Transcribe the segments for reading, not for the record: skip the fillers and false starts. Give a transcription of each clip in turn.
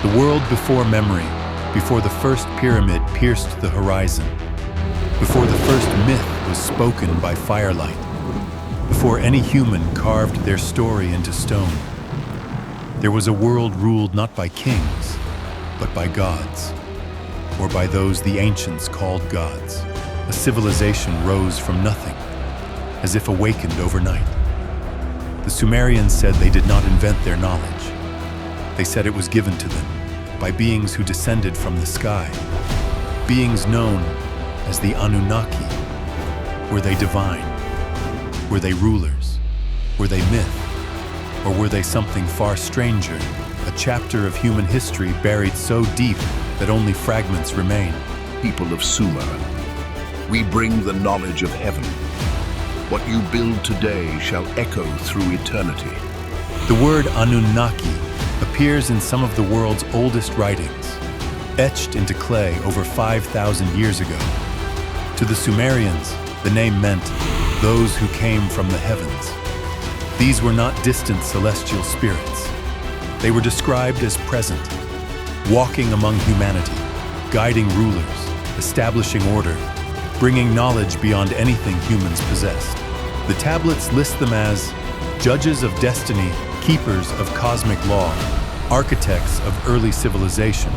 The world before memory, before the first pyramid pierced the horizon, before the first myth was spoken by firelight, before any human carved their story into stone. There was a world ruled not by kings, but by gods, or by those the ancients called gods. A civilization rose from nothing, as if awakened overnight. The Sumerians said they did not invent their knowledge. They said it was given to them by beings who descended from the sky, beings known as the Anunnaki. Were they divine? Were they rulers? Were they myth? Or were they something far stranger, a chapter of human history buried so deep that only fragments remain? People of Sumer, we bring the knowledge of heaven. What you build today shall echo through eternity. The word Anunnaki appears in some of the world's oldest writings, etched into clay over 5,000 years ago. To the Sumerians, the name meant those who came from the heavens. These were not distant celestial spirits. They were described as present, walking among humanity, guiding rulers, establishing order, bringing knowledge beyond anything humans possessed. The tablets list them as judges of destiny, keepers of cosmic law, architects of early civilization.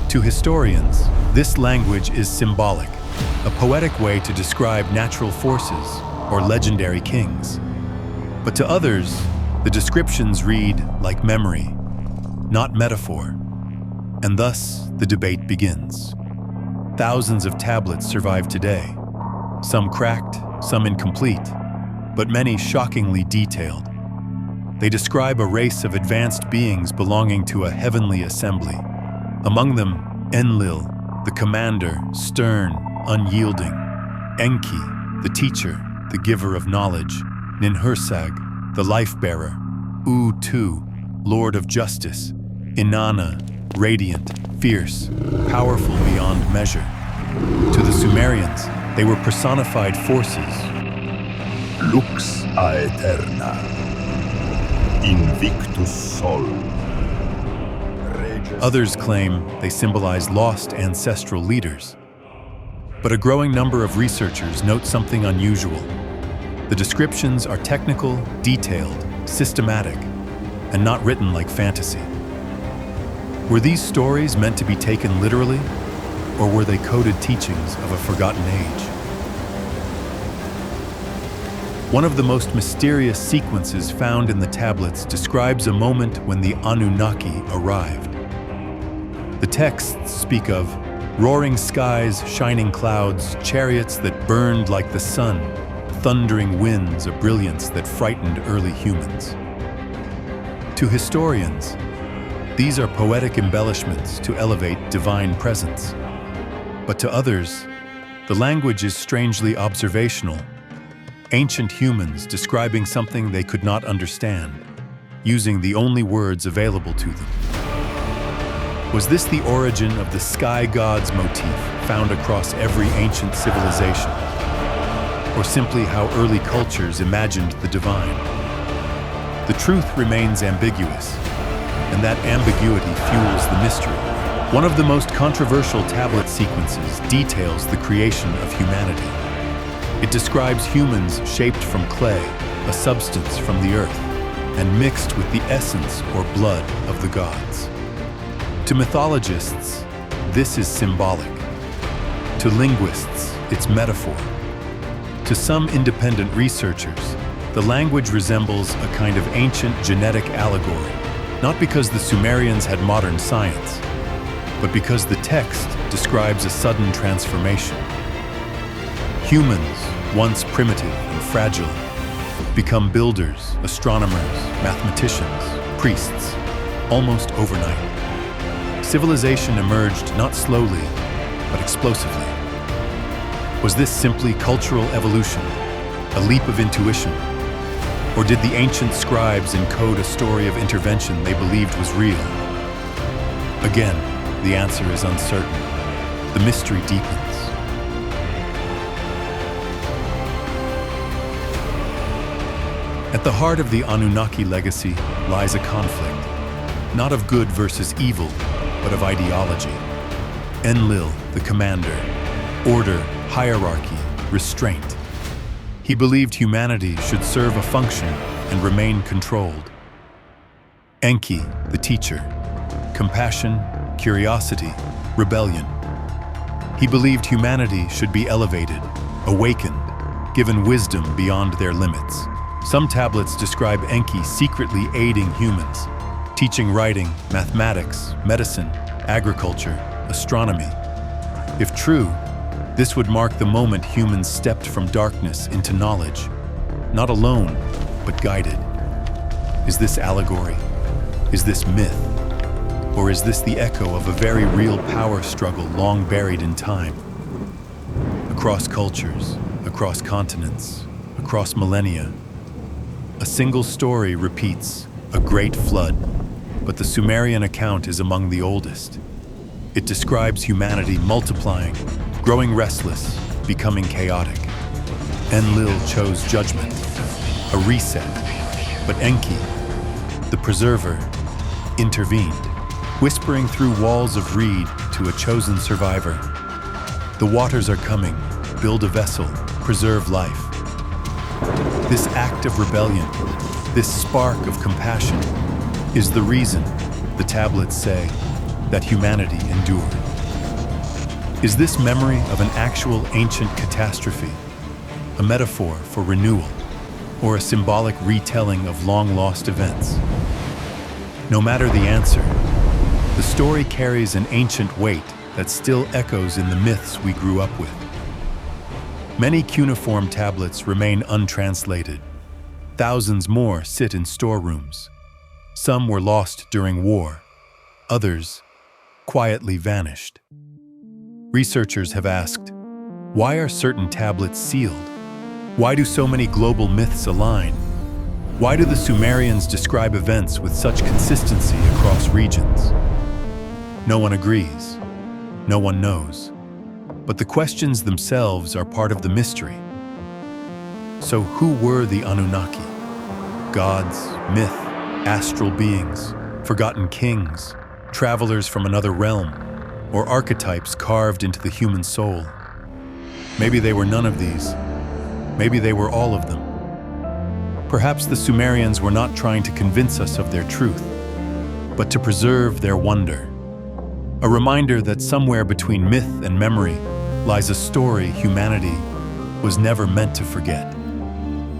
To historians, this language is symbolic, a poetic way to describe natural forces or legendary kings. But to others, the descriptions read like memory, not metaphor, and thus the debate begins. Thousands of tablets survive today, some cracked, some incomplete, but many shockingly detailed. They describe a race of advanced beings belonging to a heavenly assembly. Among them, Enlil, the commander, stern, unyielding; Enki, the teacher, the giver of knowledge; Ninhursag, the life-bearer; U-Tu, lord of justice; Inanna, radiant, fierce, powerful beyond measure. To the Sumerians, they were personified forces. Lux aeterna, invictus sol. Others claim they symbolize lost ancestral leaders. But a growing number of researchers note something unusual. The descriptions are technical, detailed, systematic, and not written like fantasy. Were these stories meant to be taken literally, or were they coded teachings of a forgotten age? One of the most mysterious sequences found in the tablets describes a moment when the Anunnaki arrived. The texts speak of roaring skies, shining clouds, chariots that burned like the sun, thundering winds, a brilliance that frightened early humans. To historians, these are poetic embellishments to elevate divine presence. But to others, the language is strangely observational. Ancient humans describing something they could not understand, using the only words available to them. Was this the origin of the sky gods motif found across every ancient civilization? Or simply how early cultures imagined the divine? The truth remains ambiguous, and that ambiguity fuels the mystery. One of the most controversial tablet sequences details the creation of humanity. It describes humans shaped from clay, a substance from the earth, and mixed with the essence or blood of the gods. To mythologists, this is symbolic. To linguists, it's metaphor. To some independent researchers, the language resembles a kind of ancient genetic allegory, not because the Sumerians had modern science, but because the text describes a sudden transformation. Humans, once primitive and fragile, become builders, astronomers, mathematicians, priests, almost overnight. Civilization emerged not slowly, but explosively. Was this simply cultural evolution, a leap of intuition? Or did the ancient scribes encode a story of intervention they believed was real? Again, the answer is uncertain. The mystery deepens. At the heart of the Anunnaki legacy lies a conflict. not of good versus evil, but of ideology. Enlil, the commander, order, hierarchy, restraint. He believed humanity should serve a function and remain controlled. Enki, the teacher, compassion, curiosity, rebellion. He believed humanity should be elevated, awakened, given wisdom beyond their limits. Some tablets describe Enki secretly aiding humans, teaching writing, mathematics, medicine, agriculture, astronomy. If true, this would mark the moment humans stepped from darkness into knowledge, not alone, but guided. Is this allegory? Is this myth? Or is this the echo of a very real power struggle long buried in time? Across cultures, across continents, across millennia, a single story repeats, a great flood, but the Sumerian account is among the oldest. It describes humanity multiplying, growing restless, becoming chaotic. Enlil chose judgment, a reset, but Enki, the preserver, intervened, whispering through walls of reed to a chosen survivor. The waters are coming, build a vessel, preserve life. This act of rebellion, this spark of compassion, is the reason, the tablets say, that humanity endured. Is this memory of an actual ancient catastrophe, a metaphor for renewal, or a symbolic retelling of long-lost events? No matter the answer, the story carries an ancient weight that still echoes in the myths we grew up with. Many cuneiform tablets remain untranslated. Thousands more sit in storerooms. Some were lost during war. Others quietly vanished. Researchers have asked, why are certain tablets sealed? Why do so many global myths align? Why do the Sumerians describe events with such consistency across regions? No one agrees. No one knows. But the questions themselves are part of the mystery. So who were the Anunnaki? Gods, myth, astral beings, forgotten kings, travelers from another realm, or archetypes carved into the human soul? Maybe they were none of these. Maybe they were all of them. Perhaps the Sumerians were not trying to convince us of their truth, but to preserve their wonder. A reminder that somewhere between myth and memory lies a story humanity was never meant to forget.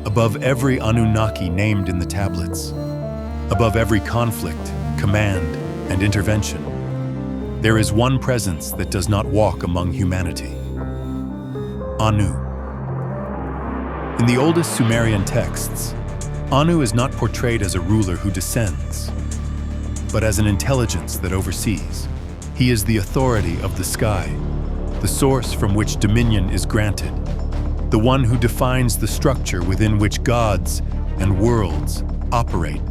Above every Anunnaki named in the tablets, above every conflict, command, and intervention, there is one presence that does not walk among humanity. Anu. In the oldest Sumerian texts, Anu is not portrayed as a ruler who descends, but as an intelligence that oversees. He is the authority of the sky, the source from which dominion is granted, the one who defines the structure within which gods and worlds operate.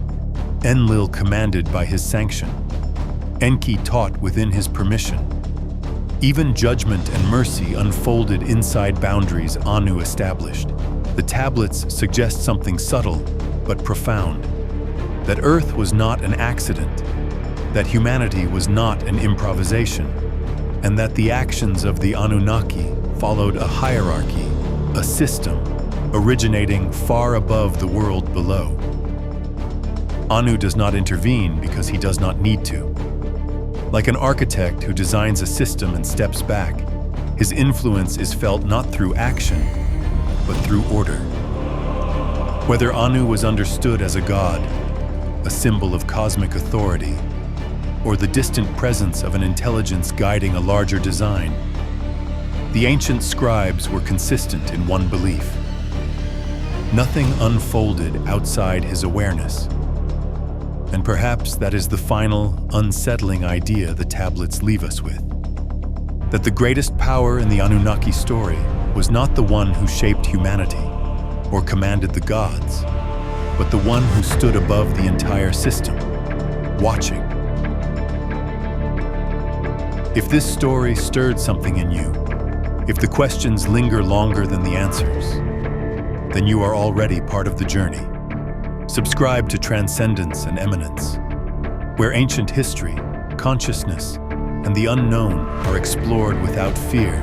Enlil commanded by his sanction. Enki taught within his permission. Even judgment and mercy unfolded inside boundaries Anu established. The tablets suggest something subtle but profound, that Earth was not an accident, that humanity was not an improvisation, and that the actions of the Anunnaki followed a hierarchy, a system, originating far above the world below. Anu does not intervene because he does not need to. Like an architect who designs a system and steps back, his influence is felt not through action, but through order. Whether Anu was understood as a god, a symbol of cosmic authority, or the distant presence of an intelligence guiding a larger design, the ancient scribes were consistent in one belief. Nothing unfolded outside his awareness. And perhaps that is the final, unsettling idea the tablets leave us with. That the greatest power in the Anunnaki story was not the one who shaped humanity or commanded the gods, but the one who stood above the entire system, watching. If this story stirred something in you, if the questions linger longer than the answers, then you are already part of the journey. Subscribe to Transcendence and Eminence. where ancient history, consciousness, and the unknown are explored without fear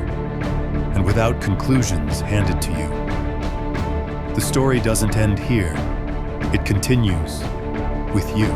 and without conclusions handed to you. The story doesn't end here. It continues with you.